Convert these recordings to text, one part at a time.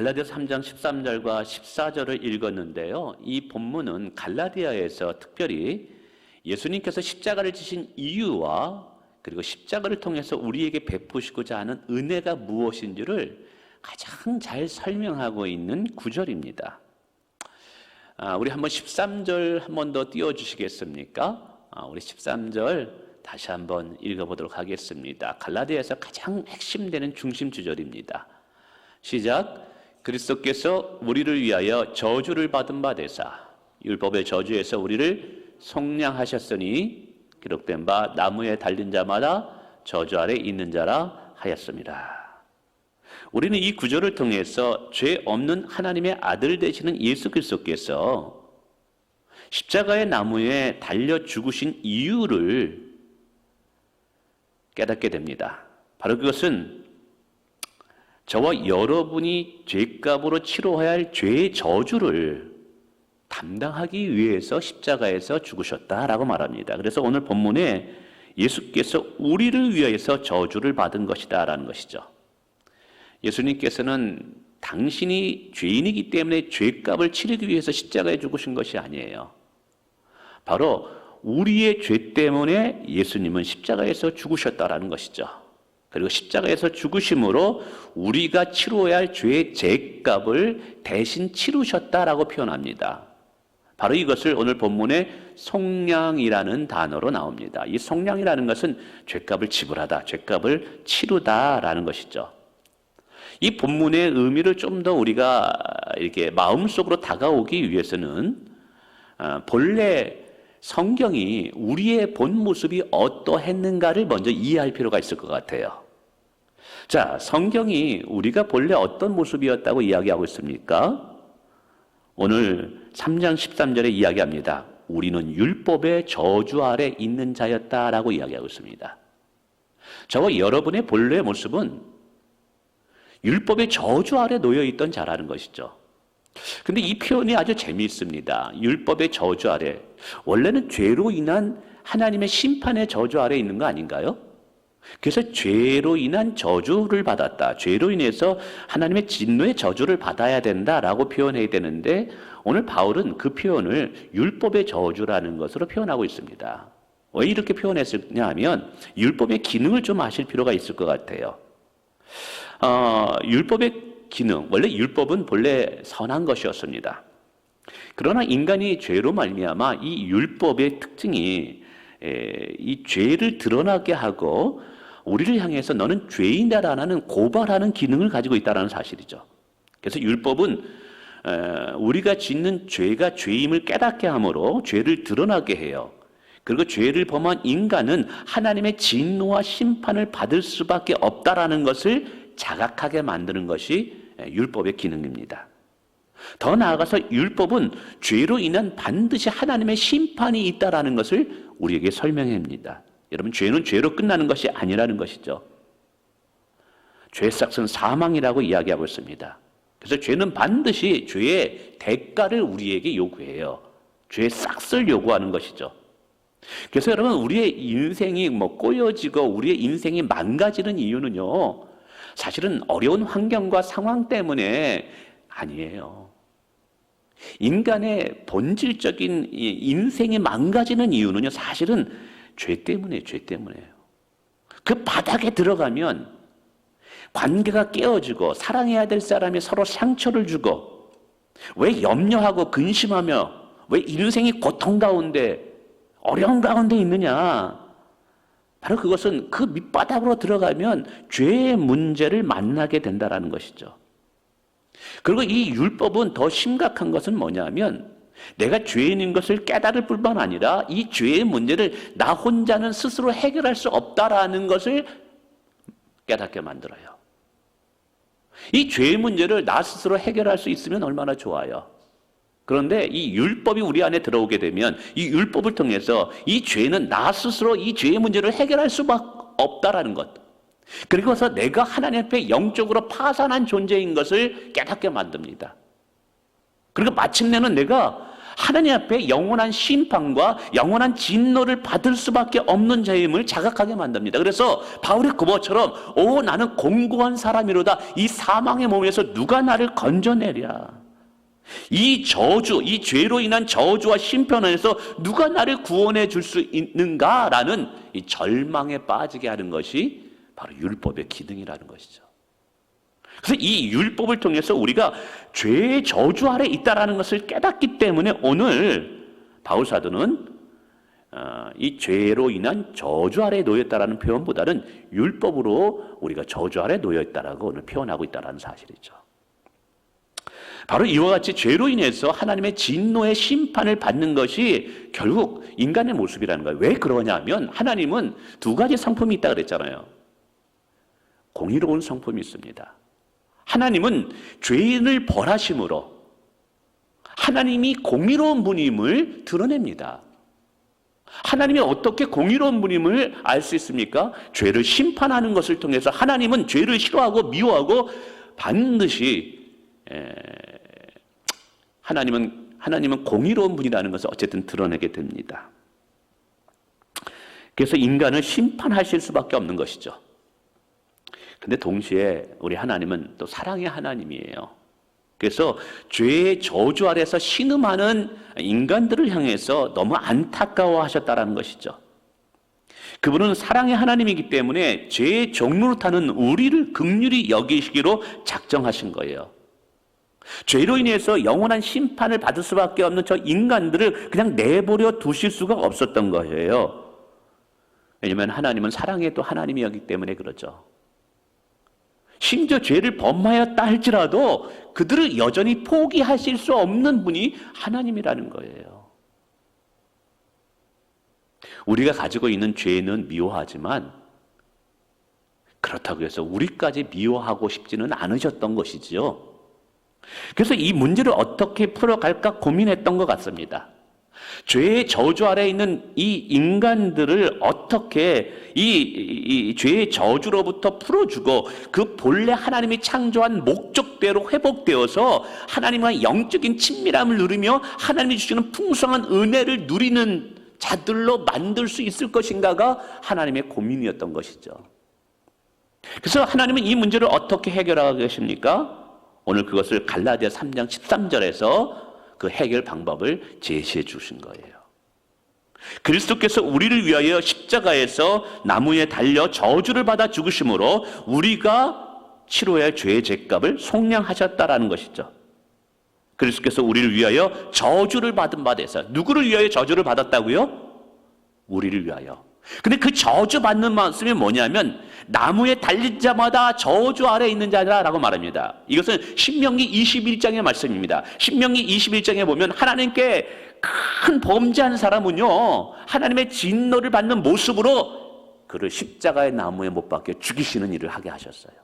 갈라디아서 3장 13절과 14절을 읽었는데요. 이 본문은 갈라디아에서 특별히 예수님께서 십자가를 지신 이유와 그리고 십자가를 통해서 우리에게 베푸시고자 하는 은혜가 무엇인지를 가장 잘 설명하고 있는 구절입니다. 우리 한번 13절 한 번 더 띄워주시겠습니까? 우리 13절 다시 한번 읽어보도록 하겠습니다. 갈라디아에서 가장 핵심되는 중심 주절입니다. 시작. 그리스도께서 우리를 위하여 저주를 받은 바 되사 율법의 저주에서 우리를 속량하셨으니 기록된 바 나무에 달린 자마다 저주 아래 있는 자라 하였습니다. 우리는 이 구절을 통해서 죄 없는 하나님의 아들 되시는 예수 그리스도께서 십자가의 나무에 달려 죽으신 이유를 깨닫게 됩니다. 바로 그것은 저와 여러분이 죄값으로 치러야 할 죄의 저주를 담당하기 위해서 십자가에서 죽으셨다라고 말합니다. 그래서 오늘 본문에 예수께서 우리를 위해서 저주를 받은 것이다 라는 것이죠. 예수님께서는 당신이 죄인이기 때문에 죄값을 치르기 위해서 십자가에 죽으신 것이 아니에요. 바로 우리의 죄 때문에 예수님은 십자가에서 죽으셨다라는 것이죠. 그리고 십자가에서 죽으심으로 우리가 치러야 할 죄의 죄값을 대신 치르셨다라고 표현합니다. 바로 이것을 오늘 본문에 속량이라는 단어로 나옵니다. 이 속량이라는 것은 죄값을 지불하다, 죄값을 치르다라는 것이죠. 이 본문의 의미를 좀 더 우리가 이렇게 마음속으로 다가오기 위해서는 본래 성경이 우리의 본 모습이 어떠했는가를 먼저 이해할 필요가 있을 것 같아요. 자, 성경이 우리가 본래 어떤 모습이었다고 이야기하고 있습니까? 오늘 3장 13절에 이야기합니다. 우리는 율법의 저주 아래 있는 자였다라고 이야기하고 있습니다. 저와 여러분의 본래의 모습은 율법의 저주 아래 놓여있던 자라는 것이죠. 근데 이 표현이 아주 재미있습니다. 율법의 저주 아래. 원래는 죄로 인한 하나님의 심판의 저주 아래 있는 거 아닌가요? 그래서 죄로 인한 저주를 받았다. 죄로 인해서 하나님의 진노의 저주를 받아야 된다라고 표현해야 되는데 오늘 바울은 그 표현을 율법의 저주라는 것으로 표현하고 있습니다. 왜 이렇게 표현했느냐 하면 율법의 기능을 좀 아실 필요가 있을 것 같아요. 율법의 기능, 원래 율법은 본래 선한 것이었습니다. 그러나 인간이 죄로 말미암아 이 율법의 특징이 이 죄를 드러나게 하고 우리를 향해서 너는 죄인이다라는 고발하는 기능을 가지고 있다는 사실이죠. 그래서 율법은 우리가 짓는 죄가 죄임을 깨닫게 하므로 죄를 드러나게 해요. 그리고 죄를 범한 인간은 하나님의 진노와 심판을 받을 수밖에 없다라는 것을 자각하게 만드는 것이 율법의 기능입니다. 더 나아가서 율법은 죄로 인한 반드시 하나님의 심판이 있다라는 것을 우리에게 설명합니다. 여러분, 죄는 죄로 끝나는 것이 아니라는 것이죠. 죄의 삭은 사망이라고 이야기하고 있습니다. 그래서 죄는 반드시 죄의 대가를 우리에게 요구해요. 죄의 삭을 요구하는 것이죠. 그래서 여러분, 우리의 인생이 꼬여지고 우리의 인생이 망가지는 이유는요, 사실은 어려운 환경과 상황 때문에 아니에요. 인간의 본질적인 인생이 망가지는 이유는요, 사실은 죄 때문이에요. 그 바닥에 들어가면 관계가 깨어지고 사랑해야 될 사람이 서로 상처를 주고 왜 염려하고 근심하며 왜 인생이 고통 가운데 어려운 가운데 있느냐? 바로 그것은 그 밑바닥으로 들어가면 죄의 문제를 만나게 된다는 것이죠. 그리고 이 율법은 더 심각한 것은 뭐냐면 내가 죄인인 것을 깨달을 뿐만 아니라 이 죄의 문제를 나 혼자는 스스로 해결할 수 없다라는 것을 깨닫게 만들어요. 이 죄의 문제를 나 스스로 해결할 수 있으면 얼마나 좋아요. 그런데 이 율법이 우리 안에 들어오게 되면 이 율법을 통해서 이 죄는 나 스스로 이 죄의 문제를 해결할 수밖에 없다라는 것. 그리고서 내가 하나님 앞에 영적으로 파산한 존재인 것을 깨닫게 만듭니다. 그리고 마침내는 내가 하나님 앞에 영원한 심판과 영원한 진노를 받을 수밖에 없는 자임을 자각하게 만듭니다. 그래서 바울의 고백처럼 나는 공고한 사람이로다. 이 사망의 몸에서 누가 나를 건져내랴. 이 저주, 이 죄로 인한 저주와 심판 안에서 누가 나를 구원해 줄 수 있는가라는 이 절망에 빠지게 하는 것이 바로 율법의 기능이라는 것이죠. 그래서 이 율법을 통해서 우리가 죄의 저주 아래 있다라는 것을 깨닫기 때문에 오늘 바울 사도는 이 죄로 인한 저주 아래 놓였다라는 표현보다는 율법으로 우리가 저주 아래 놓였다라고 오늘 표현하고 있다라는 사실이죠. 바로 이와 같이 죄로 인해서 하나님의 진노의 심판을 받는 것이 결국 인간의 모습이라는 거예요. 왜 그러냐면 하나님은 두 가지 성품이 있다 그랬잖아요. 공의로운 성품이 있습니다. 하나님은 죄인을 벌하심으로 하나님이 공의로운 분임을 드러냅니다. 하나님이 어떻게 공의로운 분임을 알 수 있습니까? 죄를 심판하는 것을 통해서 하나님은 죄를 싫어하고 미워하고 반드시 하나님은 공의로운 분이라는 것을 어쨌든 드러내게 됩니다. 그래서 인간을 심판하실 수밖에 없는 것이죠. 근데 동시에 우리 하나님은 또 사랑의 하나님이에요. 그래서 죄의 저주 아래서 신음하는 인간들을 향해서 너무 안타까워하셨다라는 것이죠. 그분은 사랑의 하나님이기 때문에 죄의 종로로 타는 우리를 긍휼히 여기시기로 작정하신 거예요. 죄로 인해서 영원한 심판을 받을 수밖에 없는 저 인간들을 그냥 내버려 두실 수가 없었던 거예요. 왜냐하면 하나님은 사랑의 또 하나님이었기 때문에 그러죠. 심지어 죄를 범하였다 할지라도 그들을 여전히 포기하실 수 없는 분이 하나님이라는 거예요. 우리가 가지고 있는 죄는 미워하지만 그렇다고 해서 우리까지 미워하고 싶지는 않으셨던 것이지요. 그래서 이 문제를 어떻게 풀어갈까 고민했던 것 같습니다. 죄의 저주 아래에 있는 이 인간들을 어떻게 이 죄의 저주로부터 풀어주고 그 본래 하나님이 창조한 목적대로 회복되어서 하나님과 영적인 친밀함을 누리며 하나님이 주시는 풍성한 은혜를 누리는 자들로 만들 수 있을 것인가가 하나님의 고민이었던 것이죠. 그래서 하나님은 이 문제를 어떻게 해결하고 계십니까? 오늘 그것을 갈라디아 3장 13절에서 그 해결 방법을 제시해 주신 거예요. 그리스도께서 우리를 위하여 십자가에서 나무에 달려 저주를 받아 죽으심으로 우리가 치러야 할 죄의 죗값을 속량하셨다라는 것이죠. 그리스도께서 우리를 위하여 저주를 받은 바 되사. 누구를 위하여 저주를 받았다고요? 우리를 위하여. 근데 그 저주받는 말씀이 뭐냐면 나무에 달린 자마다 저주 아래에 있는 자라고 말합니다. 이것은 신명기 21장의 말씀입니다. 신명기 21장에 보면 하나님께 큰 범죄한 사람은요 하나님의 진노를 받는 모습으로 그를 십자가의 나무에 못 박혀 죽이시는 일을 하게 하셨어요.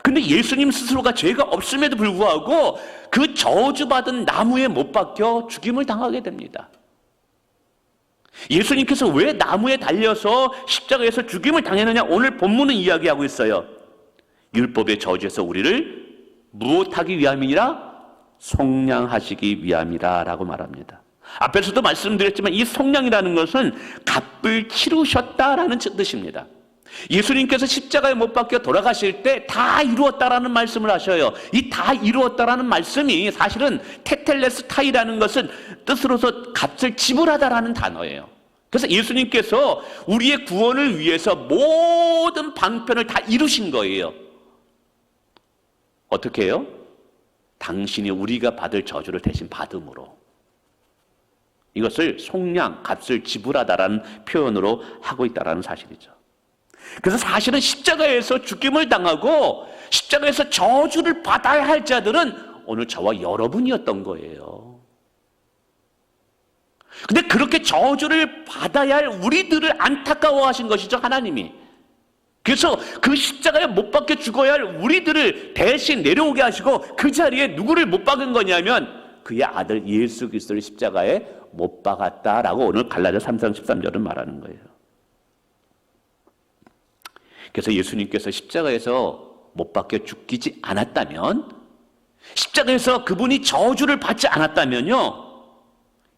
근데 예수님 스스로가 죄가 없음에도 불구하고 그 저주받은 나무에 못 박혀 죽임을 당하게 됩니다. 예수님께서 왜 나무에 달려서 십자가에서 죽임을 당했느냐? 오늘 본문은 이야기하고 있어요. 율법의 저주에서 우리를 무엇하기 위함이니라? 속량하시기 위함이라 라고 말합니다. 앞에서도 말씀드렸지만 이 속량이라는 것은 값을 치르셨다라는 뜻입니다. 예수님께서 십자가에 못 박혀 돌아가실 때 다 이루었다라는 말씀을 하셔요. 이 다 이루었다라는 말씀이 사실은 테텔레스타이라는 것은 뜻으로서 값을 지불하다라는 단어예요. 그래서 예수님께서 우리의 구원을 위해서 모든 방편을 다 이루신 거예요. 어떻게 해요? 당신이 우리가 받을 저주를 대신 받음으로. 이것을 속량, 값을 지불하다라는 표현으로 하고 있다라는 사실이죠. 그래서 사실은 십자가에서 죽임을 당하고 십자가에서 저주를 받아야 할 자들은 오늘 저와 여러분이었던 거예요. 근데 그렇게 저주를 받아야 할 우리들을 안타까워하신 것이죠, 하나님이. 그래서 그 십자가에 못 박혀 죽어야 할 우리들을 대신 내려오게 하시고 그 자리에 누구를 못 박은 거냐면 그의 아들 예수 그리스도를 십자가에 못 박았다라고 오늘 갈라디아 3장 13절은 말하는 거예요. 그래서 예수님께서 십자가에서 못 박혀 죽이지 않았다면 십자가에서 그분이 저주를 받지 않았다면요,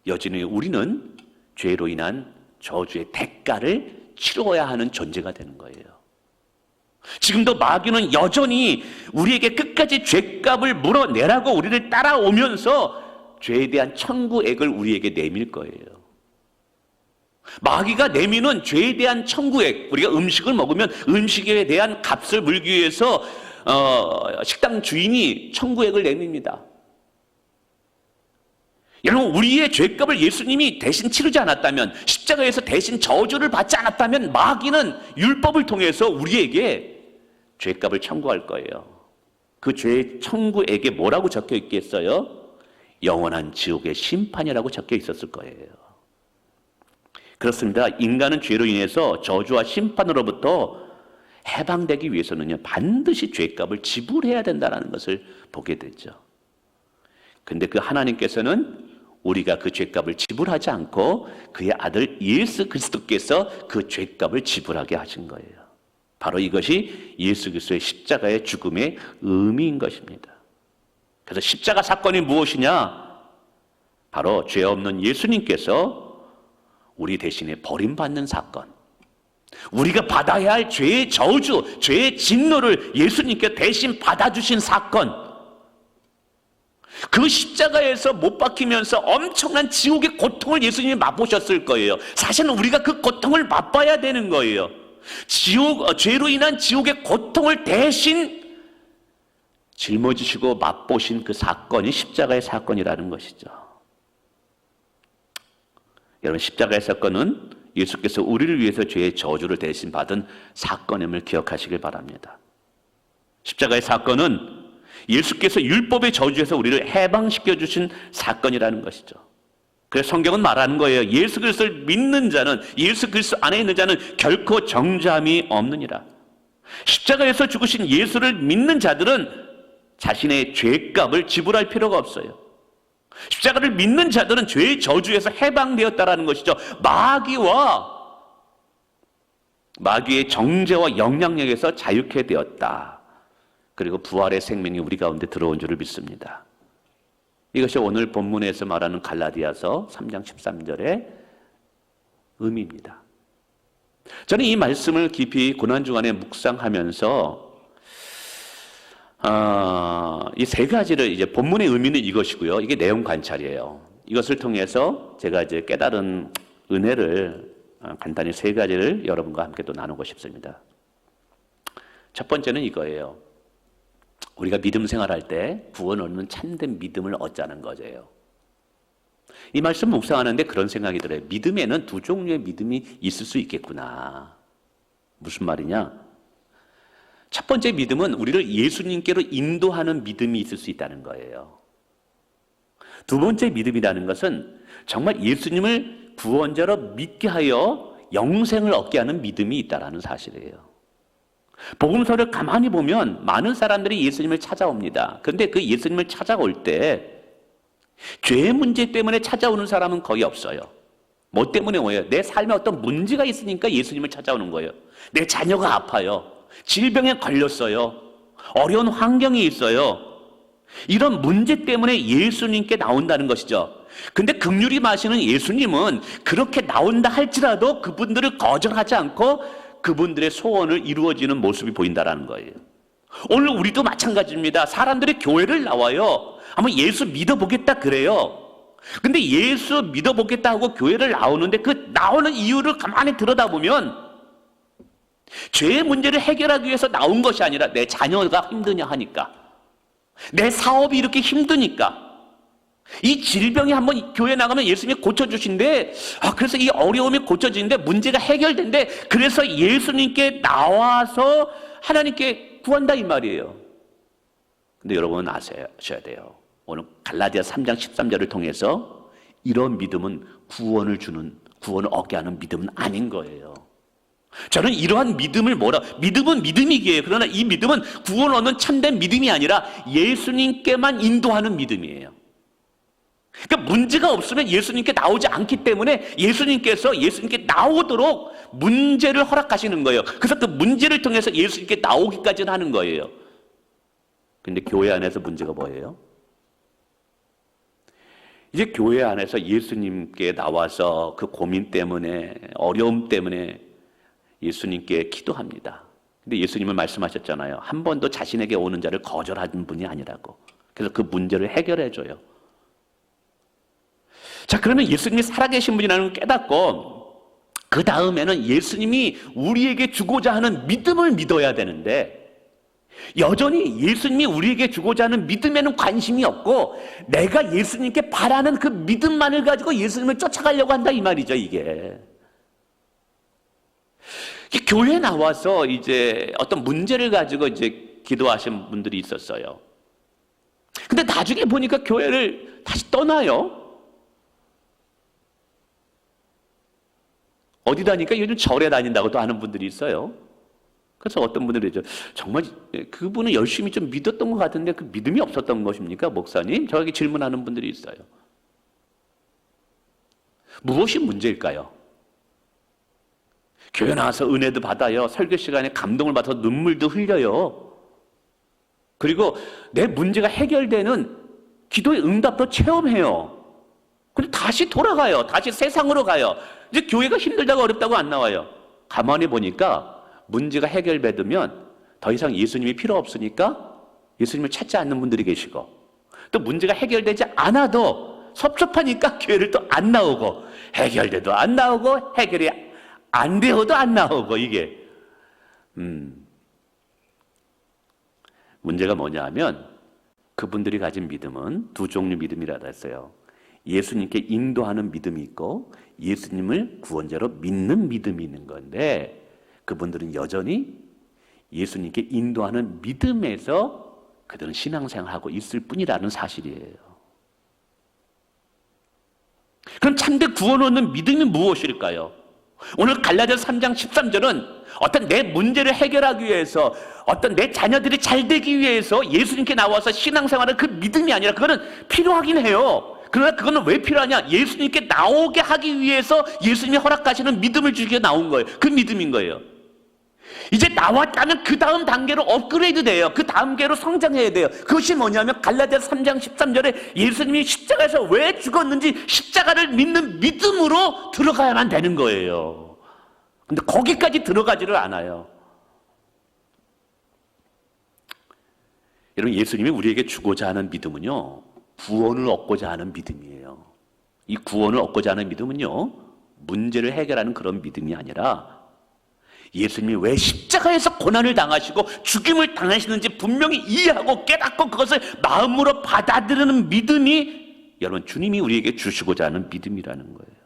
여전히 우리는 죄로 인한 저주의 대가를 치러야 하는 존재가 되는 거예요. 지금도 마귀는 여전히 우리에게 끝까지 죄값을 물어내라고 우리를 따라오면서 죄에 대한 청구액을 우리에게 내밀 거예요. 마귀가 내미는 죄에 대한 청구액, 우리가 음식을 먹으면 음식에 대한 값을 물기 위해서 식당 주인이 청구액을 내밉니다. 여러분, 우리의 죄값을 예수님이 대신 치르지 않았다면, 십자가에서 대신 저주를 받지 않았다면 마귀는 율법을 통해서 우리에게 죄값을 청구할 거예요. 그 죄의 청구액에 뭐라고 적혀 있겠어요? 영원한 지옥의 심판이라고 적혀 있었을 거예요. 그렇습니다. 인간은 죄로 인해서 저주와 심판으로부터 해방되기 위해서는요, 반드시 죄값을 지불해야 된다는 것을 보게 되죠. 근데 그 하나님께서는 우리가 그 죄값을 지불하지 않고 그의 아들 예수 그리스도께서 그 죄값을 지불하게 하신 거예요. 바로 이것이 예수 그리스도의 십자가의 죽음의 의미인 것입니다. 그래서 십자가 사건이 무엇이냐? 바로 죄 없는 예수님께서 우리 대신에 버림받는 사건, 우리가 받아야 할 죄의 저주, 죄의 진노를 예수님께 대신 받아주신 사건, 그 십자가에서 못 박히면서 엄청난 지옥의 고통을 예수님이 맛보셨을 거예요. 사실은 우리가 그 고통을 맛봐야 되는 거예요. 죄로 인한 지옥의 고통을 대신 짊어지시고 맛보신 그 사건이 십자가의 사건이라는 것이죠. 여러분, 십자가의 사건은 예수께서 우리를 위해서 죄의 저주를 대신 받은 사건임을 기억하시길 바랍니다. 십자가의 사건은 예수께서 율법의 저주에서 우리를 해방시켜 주신 사건이라는 것이죠. 그래서 성경은 말하는 거예요. 예수 그리스도를 믿는 자는, 예수 그리스도 안에 있는 자는 결코 정죄함이 없느니라. 십자가에서 죽으신 예수를 믿는 자들은 자신의 죄값을 지불할 필요가 없어요. 십자가를 믿는 자들은 죄의 저주에서 해방되었다라는 것이죠. 마귀의 정죄와 영향력에서 자유케 되었다. 그리고 부활의 생명이 우리 가운데 들어온 줄을 믿습니다. 이것이 오늘 본문에서 말하는 갈라디아서 3장 13절의 의미입니다. 저는 이 말씀을 깊이 고난주간에 묵상하면서 이 세 가지를, 이제 본문의 의미는 이것이고요. 이게 내용 관찰이에요. 이것을 통해서 제가 이제 깨달은 은혜를 간단히 세 가지를 여러분과 함께 또 나누고 싶습니다. 첫 번째는 이거예요. 우리가 믿음 생활할 때 구원 얻는 참된 믿음을 얻자는 거예요. 이 말씀 묵상하는데 그런 생각이 들어요. 믿음에는 두 종류의 믿음이 있을 수 있겠구나. 무슨 말이냐? 첫 번째 믿음은 우리를 예수님께로 인도하는 믿음이 있을 수 있다는 거예요. 두 번째 믿음이라는 것은 정말 예수님을 구원자로 믿게 하여 영생을 얻게 하는 믿음이 있다는 사실이에요. 복음서를 가만히 보면 많은 사람들이 예수님을 찾아옵니다. 그런데 그 예수님을 찾아올 때 죄의 문제 때문에 찾아오는 사람은 거의 없어요. 뭐 때문에 오요? 내 삶에 어떤 문제가 있으니까 예수님을 찾아오는 거예요. 내 자녀가 아파요. 질병에 걸렸어요. 어려운 환경이 있어요. 이런 문제 때문에 예수님께 나온다는 것이죠. 근데 긍휼히 마시는 예수님은 그렇게 나온다 할지라도 그분들을 거절하지 않고 그분들의 소원을 이루어지는 모습이 보인다는 거예요. 오늘 우리도 마찬가지입니다. 사람들이 교회를 나와요. 한번 예수 믿어보겠다 그래요. 근데 예수 믿어보겠다 하고 교회를 나오는데 그 나오는 이유를 가만히 들여다보면 죄의 문제를 해결하기 위해서 나온 것이 아니라 내 자녀가 힘드냐 하니까, 내 사업이 이렇게 힘드니까, 이 질병이 한번 교회 나가면 예수님이 고쳐주신대. 그래서 이 어려움이 고쳐지는데 문제가 해결된대. 그래서 예수님께 나와서 하나님께 구한다 이 말이에요. 근데 여러분은 아셔야 돼요. 오늘 갈라디아 3장 13절을 통해서 이런 믿음은 구원을 얻게 하는 믿음은 아닌 거예요. 저는 이러한 믿음은 믿음이기에, 그러나 이 믿음은 구원 얻는 참된 믿음이 아니라 예수님께만 인도하는 믿음이에요. 그러니까 문제가 없으면 예수님께 나오지 않기 때문에 예수님께 나오도록 문제를 허락하시는 거예요. 그래서 그 문제를 통해서 예수님께 나오기까지는 하는 거예요. 근데 교회 안에서 문제가 뭐예요? 이제 교회 안에서 예수님께 나와서 그 고민 때문에, 어려움 때문에 예수님께 기도합니다. 근데 예수님은 말씀하셨잖아요. 한 번도 자신에게 오는 자를 거절하는 분이 아니라고. 그래서 그 문제를 해결해줘요. 자, 그러면 예수님이 살아계신 분이라는 걸 깨닫고 그 다음에는 예수님이 우리에게 주고자 하는 믿음을 믿어야 되는데 여전히 예수님이 우리에게 주고자 하는 믿음에는 관심이 없고 내가 예수님께 바라는 그 믿음만을 가지고 예수님을 쫓아가려고 한다 이 말이죠, 이게. 교회에 나와서 이제 어떤 문제를 가지고 이제 기도하신 분들이 있었어요. 근데 나중에 보니까 교회를 다시 떠나요. 어디 다니까 요즘 절에 다닌다고 또 하는 분들이 있어요. 그래서 어떤 분들이 정말 그분은 열심히 좀 믿었던 것 같은데 그 믿음이 없었던 것입니까, 목사님? 저에게 질문하는 분들이 있어요. 무엇이 문제일까요? 교회 나와서 은혜도 받아요. 설교 시간에 감동을 받아서 눈물도 흘려요. 그리고 내 문제가 해결되는 기도의 응답도 체험해요. 근데 다시 돌아가요. 다시 세상으로 가요. 이제 교회가 힘들다고 어렵다고 안 나와요. 가만히 보니까 문제가 해결되면 더 이상 예수님이 필요 없으니까 예수님을 찾지 않는 분들이 계시고 또 문제가 해결되지 않아도 섭섭하니까 교회를 또 안 나오고 해결돼도 안 나오고 해결이 안 되어도 안 나오고 이게 문제가 뭐냐 하면 그분들이 가진 믿음은 두 종류 믿음이라고 했어요. 예수님께 인도하는 믿음이 있고 예수님을 구원자로 믿는 믿음이 있는 건데 그분들은 여전히 예수님께 인도하는 믿음에서 그들은 신앙생활하고 있을 뿐이라는 사실이에요. 그럼 참된 구원 얻는 믿음이 무엇일까요? 오늘 갈라디아서 3장 13절은 어떤 내 문제를 해결하기 위해서 어떤 내 자녀들이 잘 되기 위해서 예수님께 나와서 신앙생활은 그 믿음이 아니라 그거는 필요하긴 해요. 그러나 그거는 왜 필요하냐? 예수님께 나오게 하기 위해서 예수님이 허락하시는 믿음을 주기 위해 나온 거예요. 그 믿음인 거예요. 이제 나왔다면 그 다음 단계로 업그레이드 돼요. 그 다음 단계로 성장해야 돼요. 그것이 뭐냐면 갈라디아서 3장 13절에 예수님이 십자가에서 왜 죽었는지 십자가를 믿는 믿음으로 들어가야만 되는 거예요. 근데 거기까지 들어가지를 않아요. 여러분, 예수님이 우리에게 주고자 하는 믿음은요, 구원을 얻고자 하는 믿음이에요. 이 구원을 얻고자 하는 믿음은요, 문제를 해결하는 그런 믿음이 아니라 예수님이 왜 십자가에서 고난을 당하시고 죽임을 당하시는지 분명히 이해하고 깨닫고 그것을 마음으로 받아들이는 믿음이 여러분 주님이 우리에게 주시고자 하는 믿음이라는 거예요.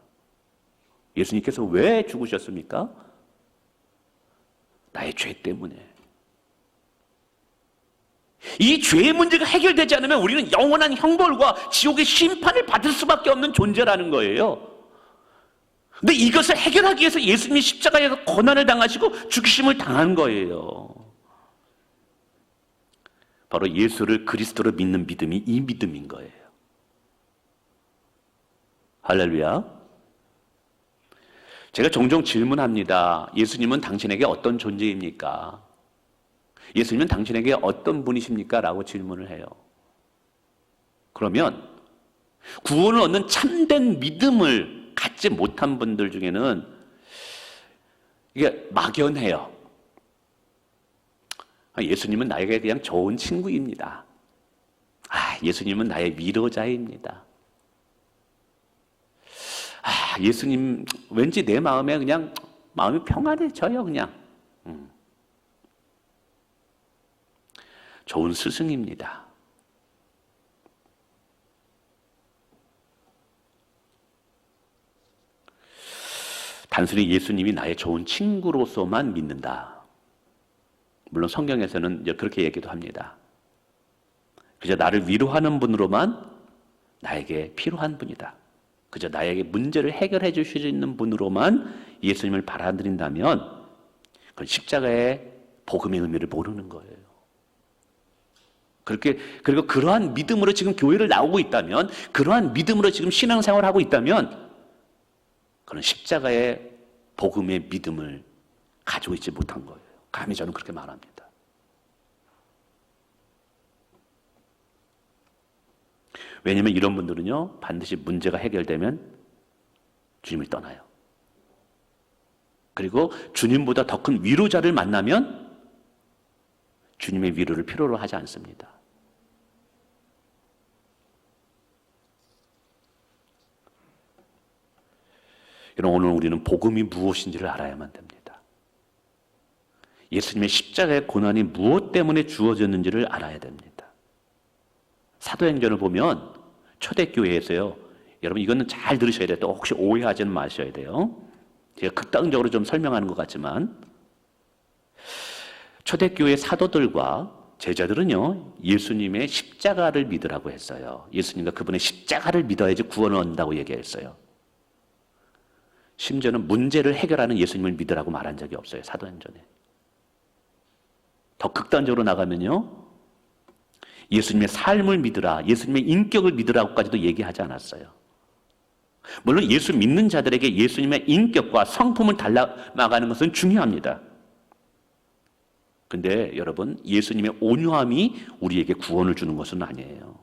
예수님께서 왜 죽으셨습니까? 나의 죄 때문에. 이 죄의 문제가 해결되지 않으면 우리는 영원한 형벌과 지옥의 심판을 받을 수밖에 없는 존재라는 거예요. 근데 이것을 해결하기 위해서 예수님이 십자가에서 고난을 당하시고 죽으심을 당한 거예요. 바로 예수를 그리스도로 믿는 믿음이 이 믿음인 거예요. 할렐루야. 제가 종종 질문합니다. 예수님은 당신에게 어떤 존재입니까? 예수님은 당신에게 어떤 분이십니까? 라고 질문을 해요. 그러면 구원을 얻는 참된 믿음을 갖지 못한 분들 중에는 이게 막연해요. 예수님은 나에게 그냥 좋은 친구입니다. 예수님은 나의 위로자입니다. 예수님 왠지 내 마음에 그냥 마음이 평안해져요, 그냥. 좋은 스승입니다. 단순히 예수님이 나의 좋은 친구로서만 믿는다. 물론 성경에서는 이제 그렇게 얘기도 합니다. 그저 나를 위로하는 분으로만 나에게 필요한 분이다. 그저 나에게 문제를 해결해 주실 수 있는 분으로만 예수님을 받아들인다면 그건 십자가의 복음의 의미를 모르는 거예요. 그리고 그러한 믿음으로 지금 교회를 나오고 있다면, 그러한 믿음으로 지금 신앙생활을 하고 있다면 그런 십자가의 복음의 믿음을 가지고 있지 못한 거예요. 감히 저는 그렇게 말합니다. 왜냐하면 이런 분들은요, 반드시 문제가 해결되면 주님을 떠나요. 그리고 주님보다 더 큰 위로자를 만나면 주님의 위로를 필요로 하지 않습니다. 여러분, 오늘 우리는 복음이 무엇인지를 알아야만 됩니다. 예수님의 십자가의 고난이 무엇 때문에 주어졌는지를 알아야 됩니다. 사도행전을 보면 초대교회에서요, 여러분 이거는 잘 들으셔야 돼요. 또 혹시 오해하지는 마셔야 돼요. 제가 극단적으로 좀 설명하는 것 같지만 초대교회 사도들과 제자들은요, 예수님의 십자가를 믿으라고 했어요. 예수님과 그분의 십자가를 믿어야지 구원을 얻는다고 얘기했어요. 심지어는 문제를 해결하는 예수님을 믿으라고 말한 적이 없어요, 사도행전에. 더 극단적으로 나가면요, 예수님의 삶을 믿으라, 예수님의 인격을 믿으라고까지도 얘기하지 않았어요. 물론 예수 믿는 자들에게 예수님의 인격과 성품을 닮아가는 것은 중요합니다. 근데 여러분, 예수님의 온유함이 우리에게 구원을 주는 것은 아니에요.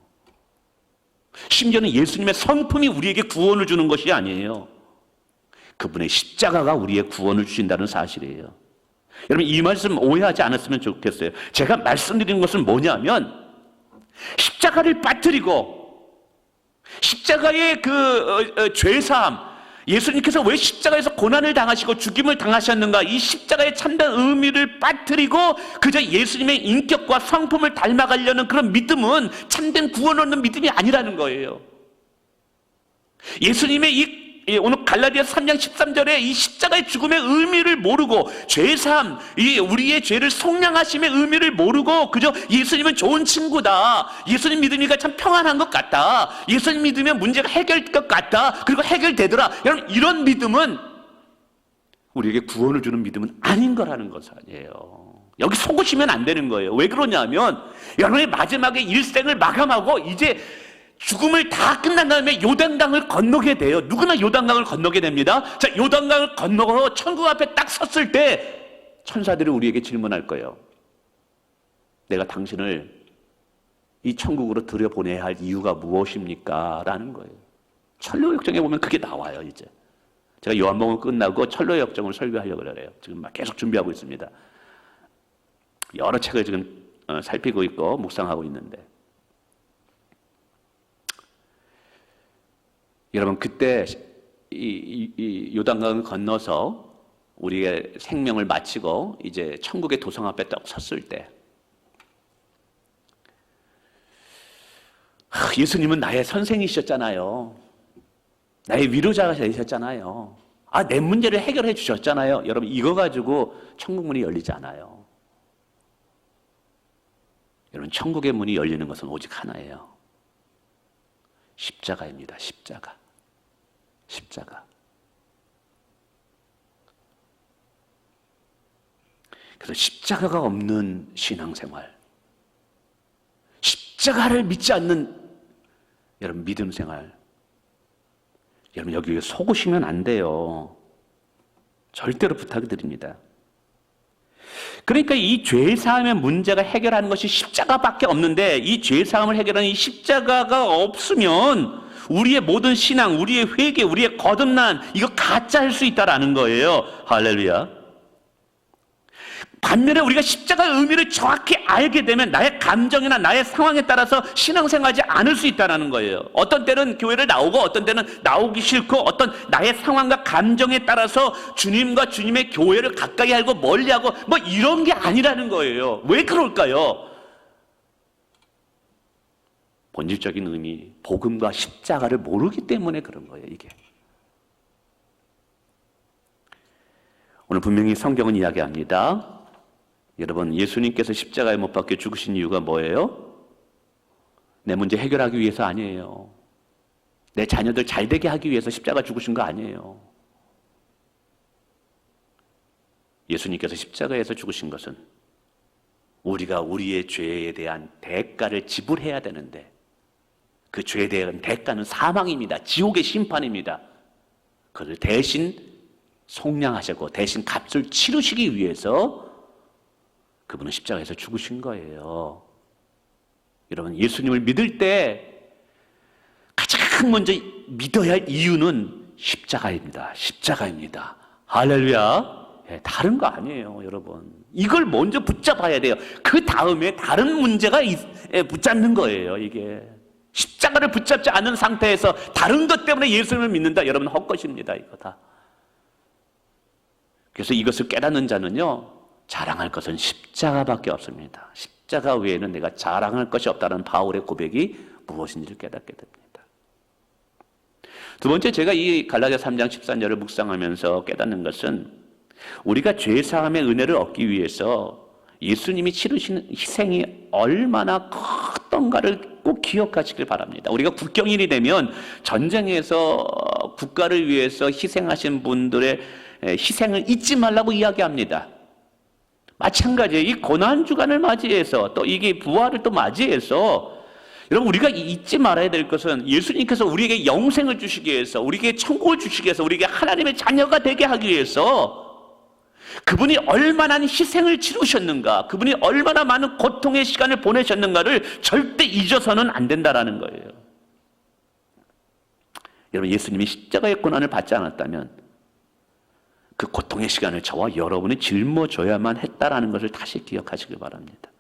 심지어는 예수님의 성품이 우리에게 구원을 주는 것이 아니에요. 그분의 십자가가 우리의 구원을 주신다는 사실이에요. 여러분, 이 말씀 오해하지 않았으면 좋겠어요. 제가 말씀드리는 것은 뭐냐면, 십자가를 빠뜨리고 십자가의 그 죄사함, 예수님께서 왜 십자가에서 고난을 당하시고 죽임을 당하셨는가, 이 십자가의 참된 의미를 빠뜨리고 그저 예수님의 인격과 성품을 닮아가려는 그런 믿음은 참된 구원을 얻는 믿음이 아니라는 거예요. 예수님의 오늘 갈라디아서 3장 13절에 이 십자가의 죽음의 의미를 모르고 죄사함, 이 우리의 죄를 속량하심의 의미를 모르고 그저 예수님은 좋은 친구다, 예수님 믿으니까 참 평안한 것 같다, 예수님 믿으면 문제가 해결될 것 같다, 그리고 해결되더라, 여러분 이런 믿음은 우리에게 구원을 주는 믿음은 아닌 거라는 것이 아니에요. 여기 속으시면 안 되는 거예요. 왜 그러냐면 여러분의 마지막에 일생을 마감하고 이제 죽음을 다 끝난 다음에 요단강을 건너게 돼요. 누구나 요단강을 건너게 됩니다. 자, 요단강을 건너서 천국 앞에 딱 섰을 때 천사들이 우리에게 질문할 거예요. 내가 당신을 이 천국으로 들여보내야 할 이유가 무엇입니까? 라는 거예요. 철로역정에 보면 그게 나와요, 이제. 제가 요한복음 끝나고 철로역정을 설교하려고 그래요. 지금 막 계속 준비하고 있습니다. 여러 책을 지금 살피고 있고 묵상하고 있는데, 여러분 그때 이 요단강을 건너서 우리의 생명을 마치고 이제 천국의 도성 앞에 딱 섰을 때, 예수님은 나의 선생이셨잖아요. 나의 위로자가 되셨잖아요. 내 문제를 해결해 주셨잖아요. 여러분 이거 가지고 천국 문이 열리지 않아요. 여러분 천국의 문이 열리는 것은 오직 하나예요. 십자가입니다. 십자가. 그래서 십자가가 없는 신앙생활, 십자가를 믿지 않는 여러분 믿음 생활, 여러분 여기 속으시면 안 돼요. 절대로 부탁드립니다. 그러니까 이 죄사함의 문제가 해결하는 것이 십자가밖에 없는데, 이 죄사함을 해결하는 이 십자가가 없으면 우리의 모든 신앙, 우리의 회개, 우리의 거듭난 이거 가짜일 수 있다라는 거예요. 할렐루야. 반면에 우리가 십자가의 의미를 정확히 알게 되면 나의 감정이나 나의 상황에 따라서 신앙생활하지 않을 수 있다는 거예요. 어떤 때는 교회를 나오고 어떤 때는 나오기 싫고, 어떤 나의 상황과 감정에 따라서 주님과 주님의 교회를 가까이 하고 멀리하고 뭐 이런 게 아니라는 거예요. 왜 그럴까요? 본질적인 의미, 복음과 십자가를 모르기 때문에 그런 거예요, 이게. 오늘 분명히 성경은 이야기합니다. 여러분, 예수님께서 십자가에 못 박혀 죽으신 이유가 뭐예요? 내 문제 해결하기 위해서 아니에요. 내 자녀들 잘 되게 하기 위해서 십자가 죽으신 거 아니에요. 예수님께서 십자가에서 죽으신 것은 우리가 우리의 죄에 대한 대가를 지불해야 되는데, 그 죄에 대한 대가는 사망입니다. 지옥의 심판입니다. 그를 대신 속량하시고 대신 값을 치르시기 위해서 그분은 십자가에서 죽으신 거예요. 여러분, 예수님을 믿을 때 가장 먼저 믿어야 할 이유는 십자가입니다. 십자가입니다. 할렐루야. 다른 거 아니에요, 여러분. 이걸 먼저 붙잡아야 돼요. 그 다음에 다른 문제가 붙잡는 거예요, 이게. 십자가를 붙잡지 않은 상태에서 다른 것 때문에 예수님을 믿는다. 여러분, 헛것입니다, 이거 다. 그래서 이것을 깨닫는 자는요, 자랑할 것은 십자가밖에 없습니다. 십자가 외에는 내가 자랑할 것이 없다는 바울의 고백이 무엇인지를 깨닫게 됩니다. 두 번째, 제가 이 갈라디아 3장 13절을 묵상하면서 깨닫는 것은 우리가 죄사함의 은혜를 얻기 위해서 예수님이 치르신 희생이 얼마나 컸던가를 꼭 기억하시길 바랍니다. 우리가 국경일이 되면 전쟁에서 국가를 위해서 희생하신 분들의 희생을 잊지 말라고 이야기합니다. 마찬가지예요. 이 고난주간을 맞이해서 또 이게 부활을 또 맞이해서 여러분, 우리가 잊지 말아야 될 것은 예수님께서 우리에게 영생을 주시기 위해서, 우리에게 천국을 주시기 위해서, 우리에게 하나님의 자녀가 되게 하기 위해서 그분이 얼마나 희생을 치르셨는가, 그분이 얼마나 많은 고통의 시간을 보내셨는가를 절대 잊어서는 안 된다라는 거예요. 여러분, 예수님이 십자가의 고난을 받지 않았다면 그 고통의 시간을 저와 여러분이 짊어져야만 했다라는 것을 다시 기억하시길 바랍니다.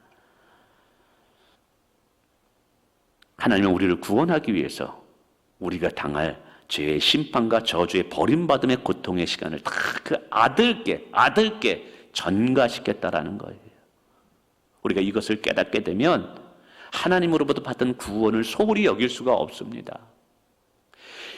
하나님은 우리를 구원하기 위해서 우리가 당할 죄의 심판과 저주의 버림받음의 고통의 시간을 다 그 아들께 전가시켰다라는 거예요. 우리가 이것을 깨닫게 되면 하나님으로부터 받은 구원을 소홀히 여길 수가 없습니다.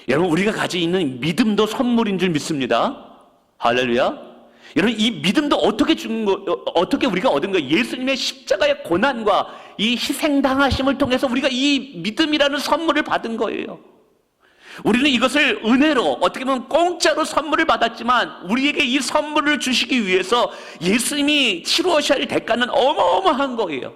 여러분, 우리가 가지고 있는 믿음도 선물인 줄 믿습니다. 할렐루야. 여러분, 이 믿음도 어떻게 우리가 얻은 거예요? 예수님의 십자가의 고난과 이 희생당하심을 통해서 우리가 이 믿음이라는 선물을 받은 거예요. 우리는 이것을 은혜로, 어떻게 보면 공짜로 선물을 받았지만 우리에게 이 선물을 주시기 위해서 예수님이 치루어셔야 할 대가는 어마어마한 거예요.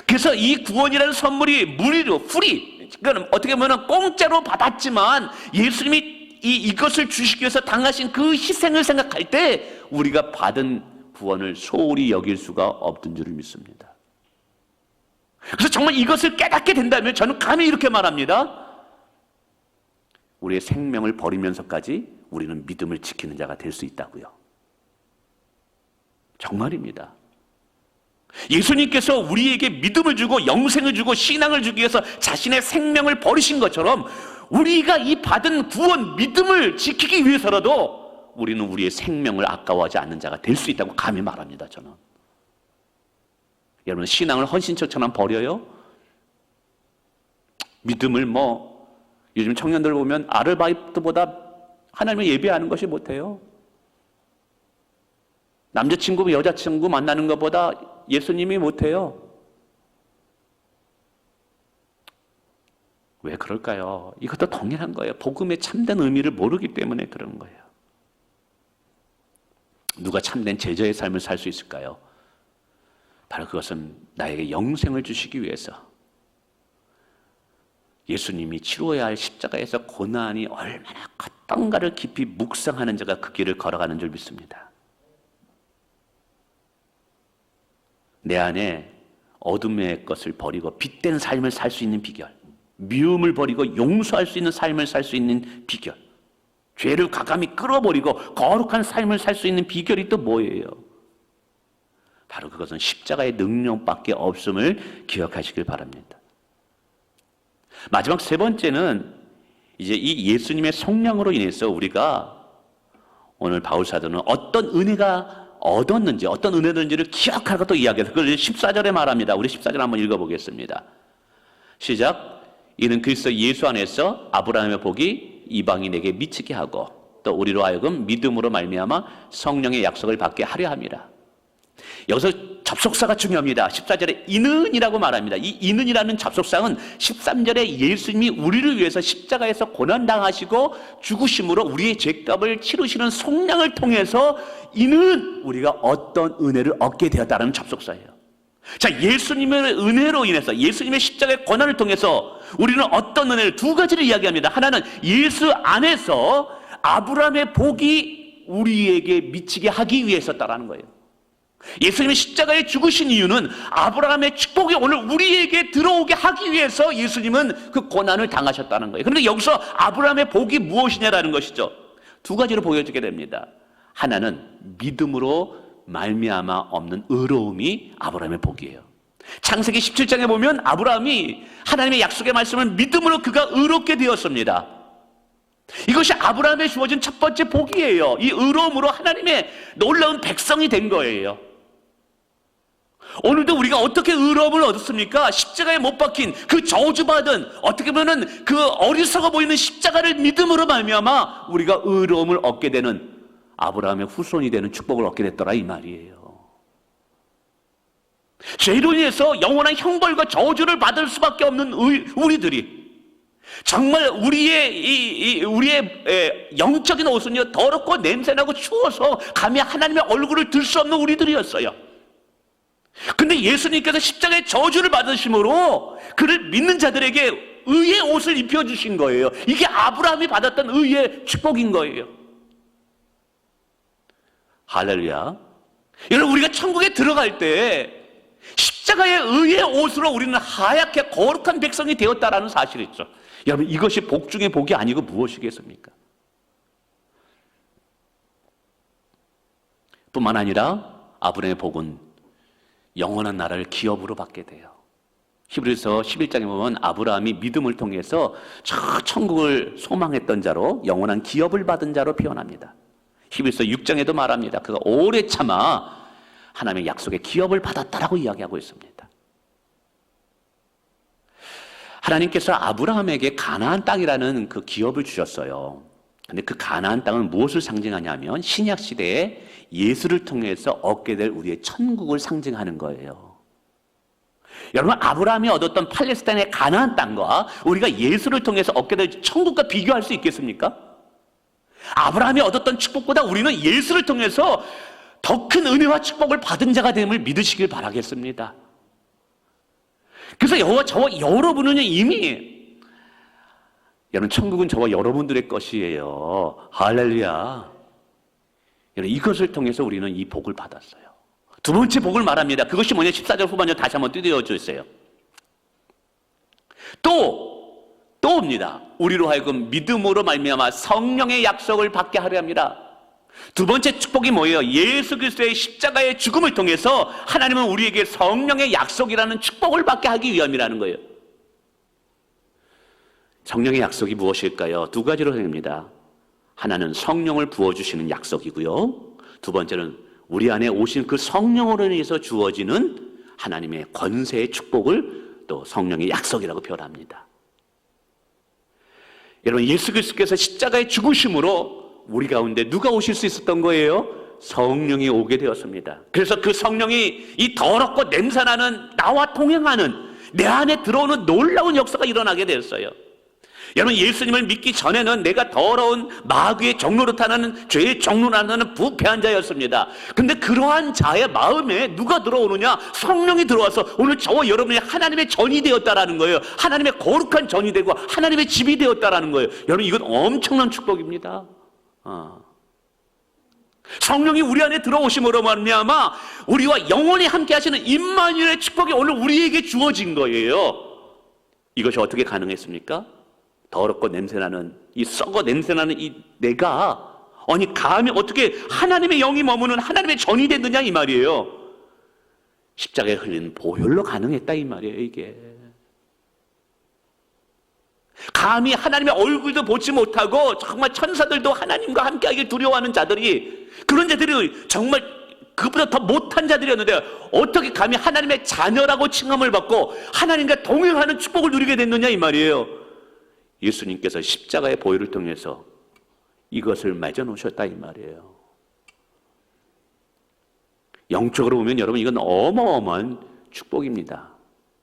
그래서 이 구원이라는 선물이 무리로, 프리, 그러니까 어떻게 보면 공짜로 받았지만 예수님이 이것을 주시기 위해서 당하신 그 희생을 생각할 때 우리가 받은 구원을 소홀히 여길 수가 없던 줄을 믿습니다. 그래서 정말 이것을 깨닫게 된다면 저는 감히 이렇게 말합니다. 우리의 생명을 버리면서까지 우리는 믿음을 지키는 자가 될 수 있다고요. 정말입니다. 예수님께서 우리에게 믿음을 주고 영생을 주고 신앙을 주기 위해서 자신의 생명을 버리신 것처럼 우리가 이 받은 구원, 믿음을 지키기 위해서라도 우리는 우리의 생명을 아까워하지 않는 자가 될 수 있다고 감히 말합니다, 저는. 여러분, 신앙을 헌신처처럼 버려요? 믿음을 요즘 청년들 보면 아르바이트보다 하나님을 예배하는 것이 못해요. 남자친구, 여자친구 만나는 것보다 예수님이 못해요. 왜 그럴까요? 이것도 동일한 거예요. 복음의 참된 의미를 모르기 때문에 그런 거예요. 누가 참된 제자의 삶을 살 수 있을까요? 바로 그것은 나에게 영생을 주시기 위해서 예수님이 치루어야 할 십자가에서 고난이 얼마나 컸던가를 깊이 묵상하는 자가 그 길을 걸어가는 줄 믿습니다. 내 안에 어둠의 것을 버리고 빛된 삶을 살 수 있는 비결, 미움을 버리고 용서할 수 있는 삶을 살 수 있는 비결, 죄를 과감히 끌어버리고 거룩한 삶을 살 수 있는 비결이 또 뭐예요? 바로 그것은 십자가의 능력밖에 없음을 기억하시길 바랍니다. 마지막 세 번째는 이제 이 예수님의 성령으로 인해서 우리가 오늘 바울 사도는 어떤 은혜가 얻었는지, 어떤 은혜든지를 기억하고 또 이야기해서 그걸 14절에 말합니다. 우리 14절 한번 읽어보겠습니다. 시작. 이는 그리스도 예수 안에서 아브라함의 복이 이방인에게 미치게 하고 또 우리로 하여금 믿음으로 말미암아 성령의 약속을 받게 하려 함이라. 여기서 접속사가 중요합니다. 14절에 이는이라고 말합니다. 이 이는이라는 접속사는 13절에 예수님이 우리를 위해서 십자가에서 고난당하시고 죽으심으로 우리의 죄값을 치르시는 속량을 통해서 이는 우리가 어떤 은혜를 얻게 되었다는 접속사예요. 자, 예수님의 은혜로 인해서 예수님의 십자가의 고난을 통해서 우리는 어떤 은혜를 두 가지를 이야기합니다. 하나는 예수 안에서 아브라함의 복이 우리에게 미치게 하기 위해서다라는 거예요. 예수님이 십자가에 죽으신 이유는 아브라함의 축복이 오늘 우리에게 들어오게 하기 위해서 예수님은 그 고난을 당하셨다는 거예요. 그런데 여기서 아브라함의 복이 무엇이냐라는 것이죠. 두 가지로 보여지게 됩니다. 하나는 믿음으로 말미암아 없는 의로움이 아브라함의 복이에요. 창세기 17장에 보면 아브라함이 하나님의 약속의 말씀을 믿음으로 그가 의롭게 되었습니다. 이것이 아브라함에 주어진 첫 번째 복이에요. 이 의로움으로 하나님의 놀라운 백성이 된 거예요. 오늘도 우리가 어떻게 의로움을 얻었습니까? 십자가에 못 박힌 그 저주받은, 어떻게 보면 그 어리석어 보이는 십자가를 믿음으로 말미암아 우리가 의로움을 얻게 되는, 아브라함의 후손이 되는 축복을 얻게 됐더라 이 말이에요. 죄로 인해서 영원한 형벌과 저주를 받을 수밖에 없는 우리들이, 정말 우리의 영적인 옷은요 더럽고 냄새나고 추워서 감히 하나님의 얼굴을 들 수 없는 우리들이었어요. 근데 예수님께서 십자가의 저주를 받으심으로 그를 믿는 자들에게 의의 옷을 입혀주신 거예요. 이게 아브라함이 받았던 의의 축복인 거예요. 할렐루야. 여러분, 우리가 천국에 들어갈 때 십자가의 의의 옷으로 우리는 하얗게 거룩한 백성이 되었다라는 사실이죠. 여러분, 이것이 복 중의 복이 아니고 무엇이겠습니까? 뿐만 아니라 아브라함의 복은 영원한 나라를 기업으로 받게 돼요. 히브리서 11장에 보면 아브라함이 믿음을 통해서 저 천국을 소망했던 자로 영원한 기업을 받은 자로 표현합니다. 히브리서 6장에도 말합니다. 그가 오래 참아 하나님의 약속의 기업을 받았다라고 이야기하고 있습니다. 하나님께서 아브라함에게 가나안 땅이라는 그 기업을 주셨어요. 근데 그 가나안 땅은 무엇을 상징하냐면 신약 시대에 예수를 통해서 얻게 될 우리의 천국을 상징하는 거예요. 여러분, 아브라함이 얻었던 팔레스타인의 가나안 땅과 우리가 예수를 통해서 얻게 될 천국과 비교할 수 있겠습니까? 아브라함이 얻었던 축복보다 우리는 예수를 통해서 더 큰 은혜와 축복을 받은 자가 됨을 믿으시길 바라겠습니다. 그래서 저와 여러분은 이미, 여러분, 천국은 저와 여러분들의 것이에요. 할렐루야. 여러분, 이것을 통해서 우리는 이 복을 받았어요. 두 번째 복을 말합니다. 그것이 뭐냐? 14절 후반절 다시 한번 띄워주세요. 또입니다. 우리로 하여금 믿음으로 말미암아 성령의 약속을 받게 하려 합니다. 두 번째 축복이 뭐예요? 예수 그리스도의 십자가의 죽음을 통해서 하나님은 우리에게 성령의 약속이라는 축복을 받게 하기 위함이라는 거예요. 성령의 약속이 무엇일까요? 두 가지로 됩니다. 하나는 성령을 부어주시는 약속이고요. 두 번째는 우리 안에 오신 그 성령으로 인해서 주어지는 하나님의 권세의 축복을 또 성령의 약속이라고 표현합니다. 여러분, 예수 그리스도께서 십자가에 죽으심으로 우리 가운데 누가 오실 수 있었던 거예요? 성령이 오게 되었습니다. 그래서 그 성령이 이 더럽고 냄새나는 나와 동행하는 내 안에 들어오는 놀라운 역사가 일어나게 되었어요. 여러분, 예수님을 믿기 전에는 내가 더러운 마귀의 종노릇하는 죄의 종노릇하는 부패한 자였습니다. 근데 그러한 자의 마음에 누가 들어오느냐? 성령이 들어와서 오늘 저와 여러분이 하나님의 전이 되었다라는 거예요. 하나님의 거룩한 전이 되고 하나님의 집이 되었다라는 거예요. 여러분, 이건 엄청난 축복입니다. 성령이 우리 안에 들어오심으로 말미암아 우리와 영원히 함께 하시는 임마누엘의 축복이 오늘 우리에게 주어진 거예요. 이것이 어떻게 가능했습니까? 더럽고 냄새나는 이 썩어 냄새나는 이 내가 아니 감히 어떻게 하나님의 영이 머무는 하나님의 전이 됐느냐 이 말이에요. 십자가에 흘린 보혈로 가능했다 이 말이에요. 이게 감히 하나님의 얼굴도 보지 못하고 정말 천사들도 하나님과 함께하길 두려워하는 자들이, 그런 자들이 정말 그보다 더 못한 자들이었는데 어떻게 감히 하나님의 자녀라고 칭함을 받고 하나님과 동행하는 축복을 누리게 됐느냐 이 말이에요. 예수님께서 십자가의 보혈을 통해서 이것을 맺어 놓으셨다 이 말이에요. 영적으로 보면 여러분 이건 어마어마한 축복입니다.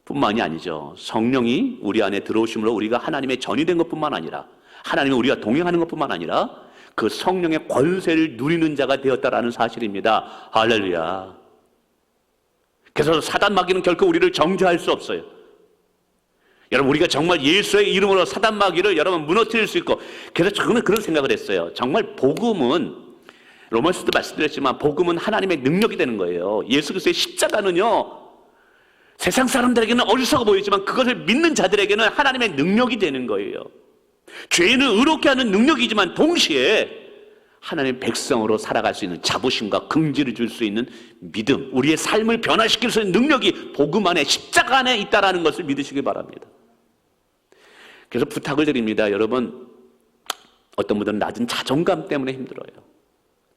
뿐만이 아니죠. 성령이 우리 안에 들어오심으로 우리가 하나님의 전이 된 것뿐만 아니라 하나님이 우리와 동행하는 것뿐만 아니라 그 성령의 권세를 누리는 자가 되었다라는 사실입니다. 할렐루야. 그래서 사단 마귀는 결코 우리를 정죄할 수 없어요. 여러분, 우리가 정말 예수의 이름으로 사단 마귀를 여러분 무너뜨릴 수 있고, 그래서 저는 그런 생각을 했어요. 정말 복음은 로마서도 말씀드렸지만 복음은 하나님의 능력이 되는 거예요. 예수 그리스도의 십자가는요, 세상 사람들에게는 어리석어 보이지만 그것을 믿는 자들에게는 하나님의 능력이 되는 거예요. 죄인을 의롭게 하는 능력이지만 동시에 하나님의 백성으로 살아갈 수 있는 자부심과 긍지를 줄 수 있는 믿음, 우리의 삶을 변화시킬 수 있는 능력이 복음 안에, 십자가 안에 있다는 것을 믿으시기 바랍니다. 그래서 부탁을 드립니다. 여러분, 어떤 분들은 낮은 자존감 때문에 힘들어요.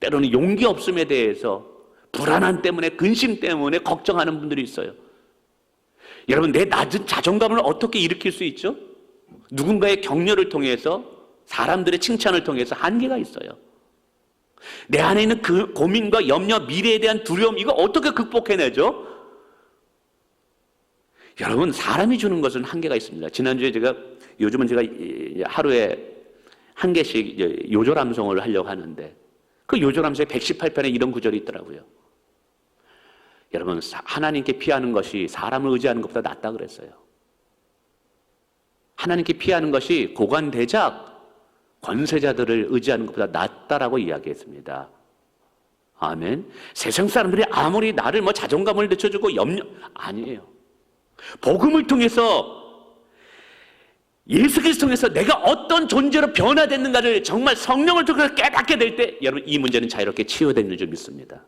때로는 용기 없음에 대해서 불안함 때문에, 근심 때문에 걱정하는 분들이 있어요. 여러분, 내 낮은 자존감을 어떻게 일으킬 수 있죠? 누군가의 격려를 통해서, 사람들의 칭찬을 통해서 한계가 있어요. 내 안에 있는 그 고민과 염려, 미래에 대한 두려움, 이거 어떻게 극복해내죠? 여러분, 사람이 주는 것은 한계가 있습니다. 지난주에 요즘은 제가 하루에 한 개씩 요절암송을 하려고 하는데, 그 요절암송에 118편에 이런 구절이 있더라고요. 여러분, 하나님께 피하는 것이 사람을 의지하는 것보다 낫다 그랬어요. 하나님께 피하는 것이 고관대작, 권세자들을 의지하는 것보다 낫다라고 이야기했습니다. 아멘. 세상 사람들이 아무리 나를 자존감을 늦춰주고 아니에요. 복음을 통해서, 예수 그리스도 통해서 내가 어떤 존재로 변화됐는가를 정말 성령을 통해서 깨닫게 될 때, 여러분, 이 문제는 자유롭게 치유되는 줄 믿습니다.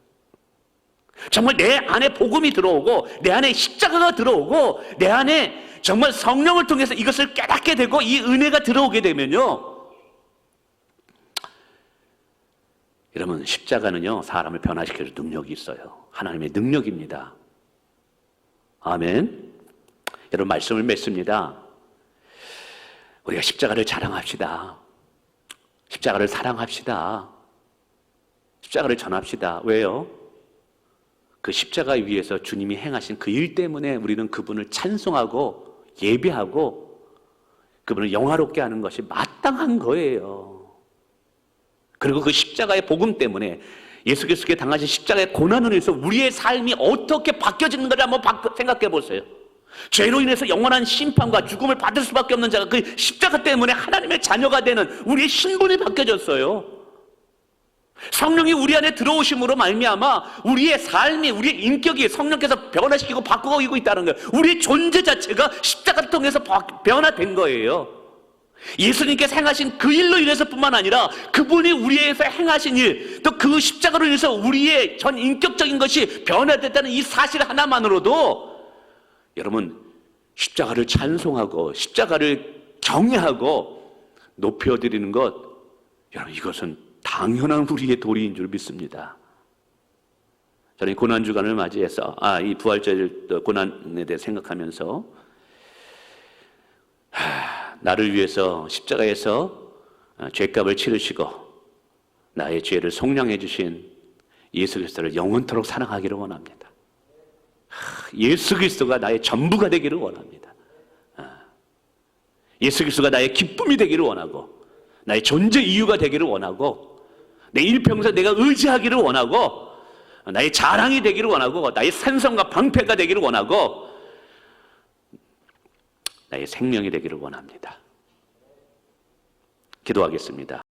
정말 내 안에 복음이 들어오고, 내 안에 십자가가 들어오고, 내 안에 정말 성령을 통해서 이것을 깨닫게 되고, 이 은혜가 들어오게 되면요, 여러분, 십자가는요, 사람을 변화시킬 능력이 있어요. 하나님의 능력입니다. 아멘. 여러분, 말씀을 맺습니다. 우리가 십자가를 자랑합시다. 십자가를 사랑합시다. 십자가를 전합시다. 왜요? 그 십자가 위에서 주님이 행하신 그 일 때문에 우리는 그분을 찬송하고 예배하고 그분을 영화롭게 하는 것이 마땅한 거예요. 그리고 그 십자가의 복음 때문에, 예수 그리스도께 당하신 십자가의 고난으로 인해서 우리의 삶이 어떻게 바뀌어지는가를 한번 생각해 보세요. 죄로 인해서 영원한 심판과 죽음을 받을 수밖에 없는 자가 그 십자가 때문에 하나님의 자녀가 되는 우리의 신분이 바뀌어졌어요. 성령이 우리 안에 들어오심으로 말미암아 우리의 삶이, 우리의 인격이 성령께서 변화시키고 바꾸고 있다는 거예요. 우리의 존재 자체가 십자가를 통해서 변화된 거예요. 예수님께서 행하신 그 일로 인해서뿐만 아니라 그분이 우리에서 행하신 일, 또 그 십자가로 인해서 우리의 전 인격적인 것이 변화됐다는 이 사실 하나만으로도 여러분, 십자가를 찬송하고 십자가를 경외하고 높여드리는 것, 여러분, 이것은 당연한 우리의 도리인 줄 믿습니다. 저는 고난주간을 맞이해서 이 부활절 고난에 대해 생각하면서 나를 위해서 십자가에서 죄값을 치르시고 나의 죄를 속량해 주신 예수 그리스도를 영원토록 사랑하기를 원합니다. 예수 그리스도가 나의 전부가 되기를 원합니다. 예수 그리스도가 나의 기쁨이 되기를 원하고, 나의 존재 이유가 되기를 원하고, 내 일평생 내가 의지하기를 원하고, 나의 자랑이 되기를 원하고, 나의 산성과 방패가 되기를 원하고, 나의 생명이 되기를 원합니다. 기도하겠습니다.